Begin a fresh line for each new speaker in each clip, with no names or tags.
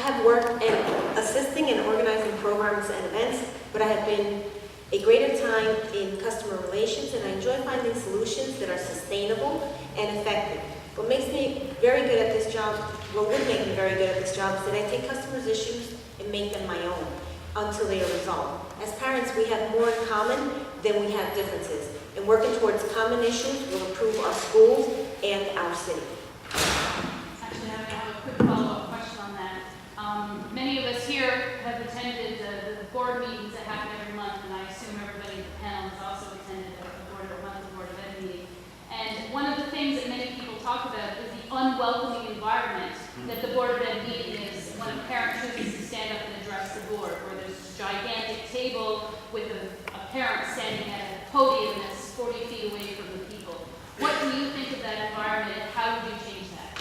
have worked in assisting and organizing programs and events, but I have been a greater time in customer relations, and I enjoy finding solutions that are sustainable and effective. What makes me very good at this job, what would make me very good at this job, is that I take customers' issues and make them my own until they are resolved. As parents, we have more in common than we have differences, and working towards common issues will improve our schools and our city.
Actually, I have a quick follow-up question on that. Many of us here have attended the board meetings that happen every month, and I assume everybody in the panel has also attended a monthly board of ed meeting. And one of the things that many people talk about is the unwelcoming environment that the board of ed meeting is when a parent chooses to stand up and address the board, where there's this gigantic table with a parent standing at a podium that's 40 feet away from the people. What do you think of that environment, and how would you change that?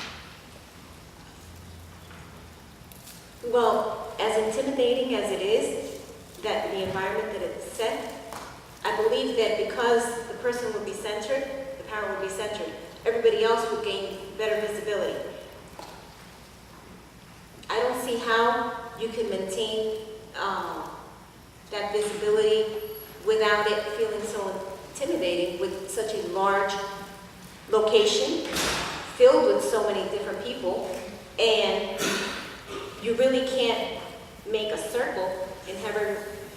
Well, as intimidating as it is, that the environment that it's set, I believe that because the person would be centered, the power would be centered, everybody else would gain better visibility. I don't see how you can maintain that visibility without it feeling so intimidating with such a large location filled with so many different people, and you really can't make a circle and have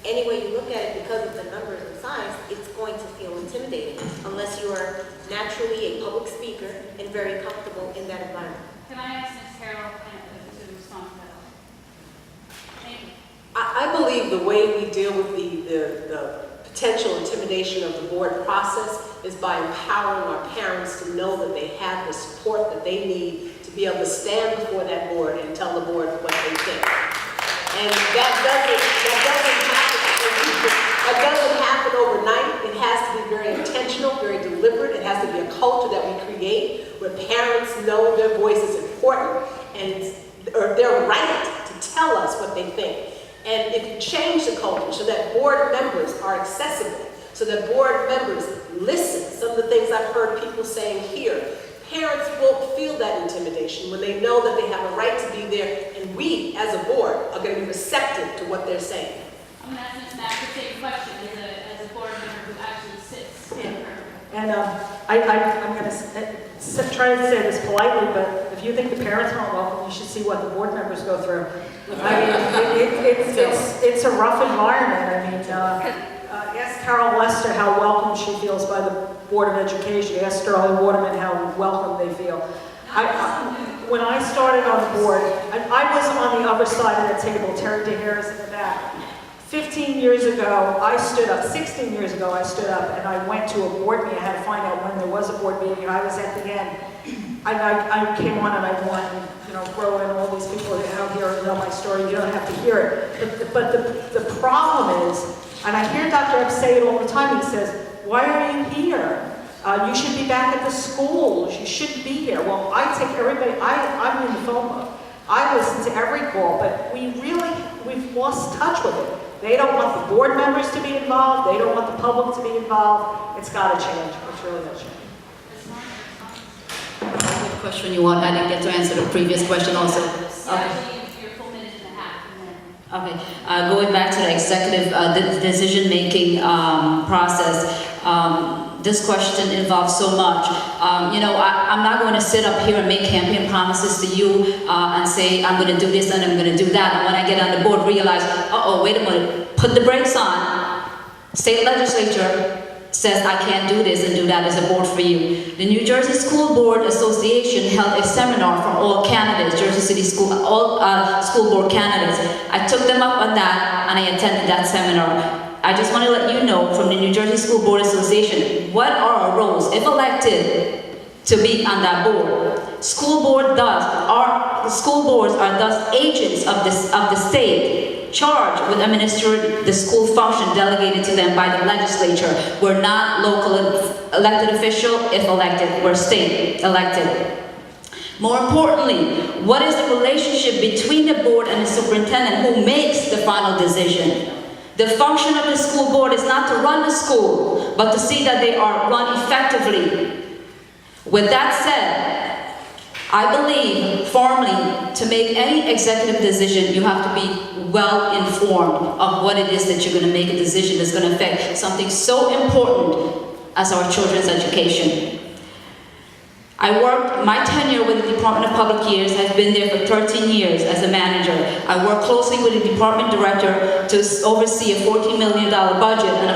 any way you look at it because of the numbers and size, it's going to feel intimidating unless you are naturally a public speaker and very comfortable in that environment.
Can I ask Ms. Carroll to respond to that? Thank you.
I believe the way we deal with the potential intimidation of the board process is by empowering our parents to know that they have the support that they need to be able to stand before that board and tell the board what they think. And that doesn't happen overnight. It has to be very intentional, very deliberate. It has to be a culture that we create where parents know their voice is important and or they're right to tell us what they think. And if you change the culture so that board members are accessible, so that board members listen, some of the things I've heard people saying here, parents won't feel that intimidation when they know that they have a right to be there, and we, as a board, are going to be receptive to what they're saying.
I'm going to ask Ms. Mack the same question as a board member who actually sits in her.
And I'm going to try to say this politely, but if you think the parents aren't welcome, you should see what the board members go through. I mean, it's a rough environment. I mean, ask Carol Lester how welcome she feels by the Board of Education. Ask Sterling Waterman how welcome they feel. When I started on the board, I was on the other side of the table. Terry DeHare is in the back. 15 years ago, I stood up, 16 years ago, I stood up and I went to a board meeting. I had to find out when there was a board meeting, and I was at the end. I came on and I won, you know, throw in all these people out here and know my story. You don't have to hear it. But the problem is, and I hear Dr. Epps say it all the time, he says, why are you here? You should be back at the schools. You shouldn't be here. Well, I take everybody, I'm in the phone book. I listen to every call, but we've lost touch with it. They don't want the board members to be involved. They don't want the public to be involved. It's got to change. It's really got to change.
What question you want? I didn't get to answer the previous question also.
Okay. Your full minute and a half.
Okay. Going back to the executive decision-making process, this question involves so much. You know, I'm not going to sit up here and make campaign promises to you and say, I'm going to do this and I'm going to do that. And when I get on the board, realize, uh-oh, wait a minute, put the brakes on. State legislature says I can't do this and do that as a board for you. The New Jersey School Board Association held a seminar for all candidates, Jersey City School, all school board candidates. I took them up on that and I attended that seminar. I just want to let you know from the New Jersey School Board Association, what are our roles, if elected, to be on that board. School boards are thus agents of the state, charged with administering the school function delegated to them by the legislature. We're not local elected official, if elected, we're state elected. More importantly, what is the relationship between the board and the superintendent who makes the final decision? The function of the school board is not to run the school, but to see that they are run effectively. With that said, I believe firmly to make any executive decision, you have to be well informed of what it is that you're going to make a decision that's going to affect something so important as our children's education. My tenure with the Department of Public Affairs has been there for 13 years as a manager. I work closely with the department director to oversee a $14 million budget and